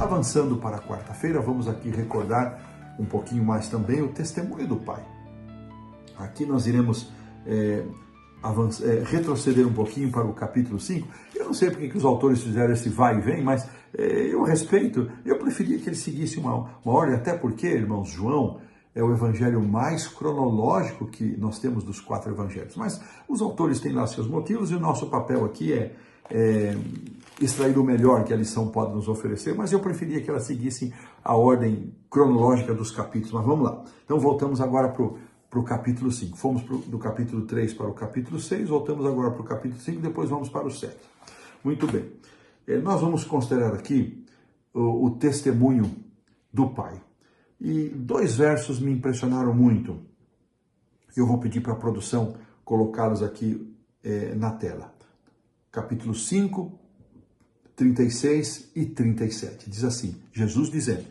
avançando para a quarta-feira, vamos aqui recordar um pouquinho mais também o testemunho do Pai. Aqui nós iremos retroceder um pouquinho para o capítulo 5. Eu não sei porque que os autores fizeram esse vai e vem, mas eu respeito, eu preferia que ele seguisse uma ordem, até porque, irmãos, João é o evangelho mais cronológico que nós temos dos 4 evangelhos. Mas os autores têm lá seus motivos e o nosso papel aqui é extrair o melhor que a lição pode nos oferecer, mas eu preferia que ela seguisse a ordem cronológica dos capítulos. Mas vamos lá. Então voltamos agora para o capítulo 5. Fomos do capítulo 3 para o capítulo 6, voltamos agora para o capítulo 5, depois vamos para o 7. Muito bem. Nós vamos considerar aqui o testemunho do Pai. E 2 versos me impressionaram muito. Eu vou pedir para a produção colocá-los aqui na tela. Capítulo 5, 36 e 37. Diz assim, Jesus dizendo: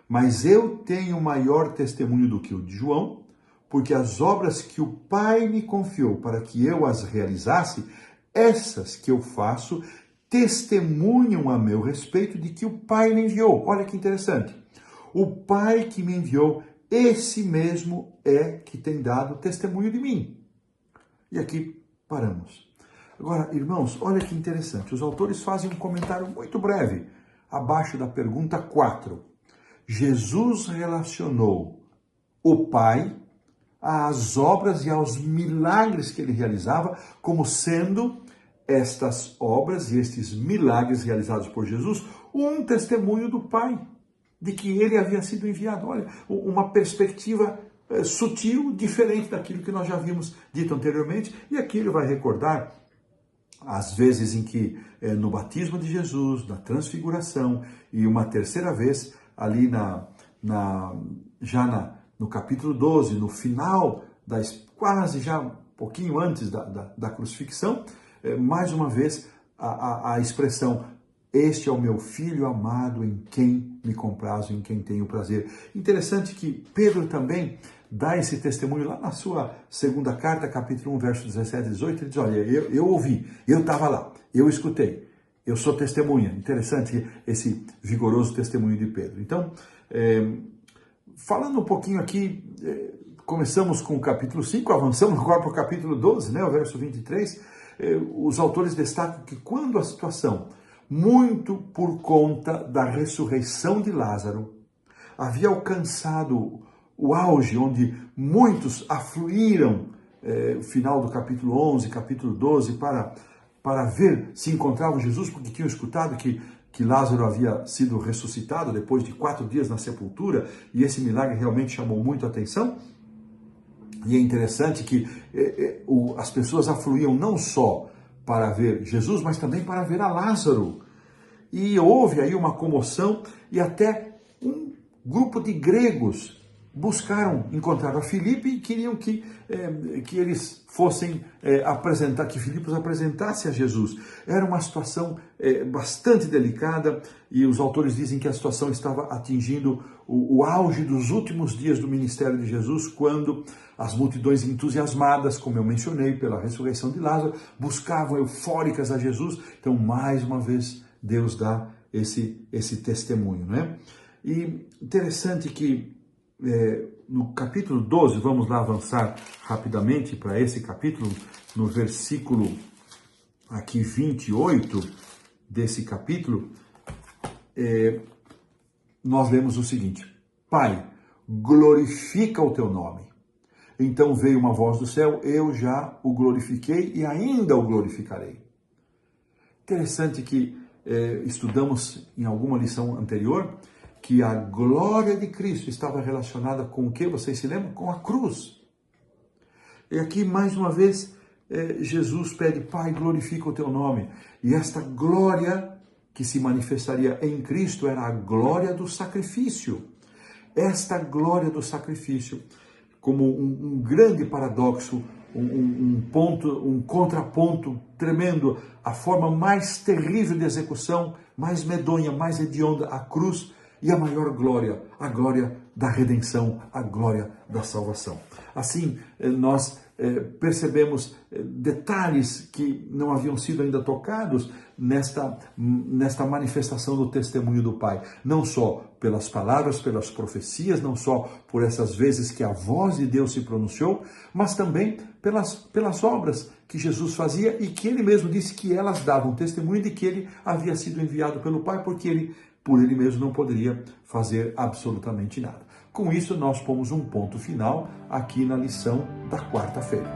mas eu tenho maior testemunho do que o de João, porque as obras que o Pai me confiou para que eu as realizasse, essas que eu faço, testemunham a meu respeito de que o Pai me enviou. Olha que interessante. O Pai que me enviou, esse mesmo que tem dado testemunho de mim. E aqui paramos. Agora, irmãos, olha que interessante. Os autores fazem um comentário muito breve, abaixo da pergunta 4. Jesus relacionou o Pai às obras e aos milagres que ele realizava, como sendo estas obras e estes milagres realizados por Jesus um testemunho do Pai, de que ele havia sido enviado. Olha, uma perspectiva sutil, diferente daquilo que nós já havíamos dito anteriormente, e aqui ele vai recordar as vezes em que no batismo de Jesus, na transfiguração, e uma terceira vez ali no capítulo 12, no final, quase já um pouquinho antes da crucifixão, mais uma vez a expressão: este é o meu filho amado em quem me comprazo, em quem tenho prazer. Interessante que Pedro também dá esse testemunho lá na sua segunda carta, capítulo 1, verso 17 e 18, ele diz: olha, eu ouvi, eu estava lá, eu escutei, eu sou testemunha. Interessante esse vigoroso testemunho de Pedro. Então, falando um pouquinho aqui, começamos com o capítulo 5, avançamos agora para o capítulo 12, né, o verso 23, os autores destacam que quando a situação, muito por conta da ressurreição de Lázaro, havia alcançado o auge, onde muitos afluíram, final do capítulo 11, capítulo 12, para ver se encontravam Jesus, porque tinham escutado que Lázaro havia sido ressuscitado depois de 4 dias na sepultura, e esse milagre realmente chamou muito a atenção. E é interessante que as pessoas afluíam não só para ver Jesus, mas também para ver a Lázaro. E houve aí uma comoção, e até um grupo de gregos buscaram encontrar a Filipe e queriam que eles fossem apresentar, que Filipos apresentasse a Jesus. Era uma situação bastante delicada, e os autores dizem que a situação estava atingindo o auge dos últimos dias do ministério de Jesus, quando as multidões entusiasmadas, como eu mencionei, pela ressurreição de Lázaro, buscavam eufóricas a Jesus. Então, mais uma vez, Deus dá esse testemunho, né? E interessante que no capítulo 12, vamos lá avançar rapidamente para esse capítulo, no versículo aqui 28 desse capítulo, nós lemos o seguinte: Pai, glorifica o teu nome. Então veio uma voz do céu: eu já o glorifiquei e ainda o glorificarei. Interessante que estudamos em alguma lição anterior que a glória de Cristo estava relacionada com o que? Vocês se lembram? Com a cruz. E aqui, mais uma vez, Jesus pede: Pai, glorifica o teu nome. E esta glória que se manifestaria em Cristo era a glória do sacrifício. Esta glória do sacrifício, como um grande paradoxo, um contraponto tremendo, a forma mais terrível de execução, mais medonha, mais hedionda, a cruz, e a maior glória, a glória da redenção, a glória da salvação. Assim, nós percebemos detalhes que não haviam sido ainda tocados nesta manifestação do testemunho do Pai. Não só pelas palavras, pelas profecias, não só por essas vezes que a voz de Deus se pronunciou, mas também pelas obras que Jesus fazia e que ele mesmo disse que elas davam testemunho de que ele havia sido enviado pelo Pai, porque ele, por ele mesmo, não poderia fazer absolutamente nada. Com isso, nós pomos um ponto final aqui na lição da quarta-feira.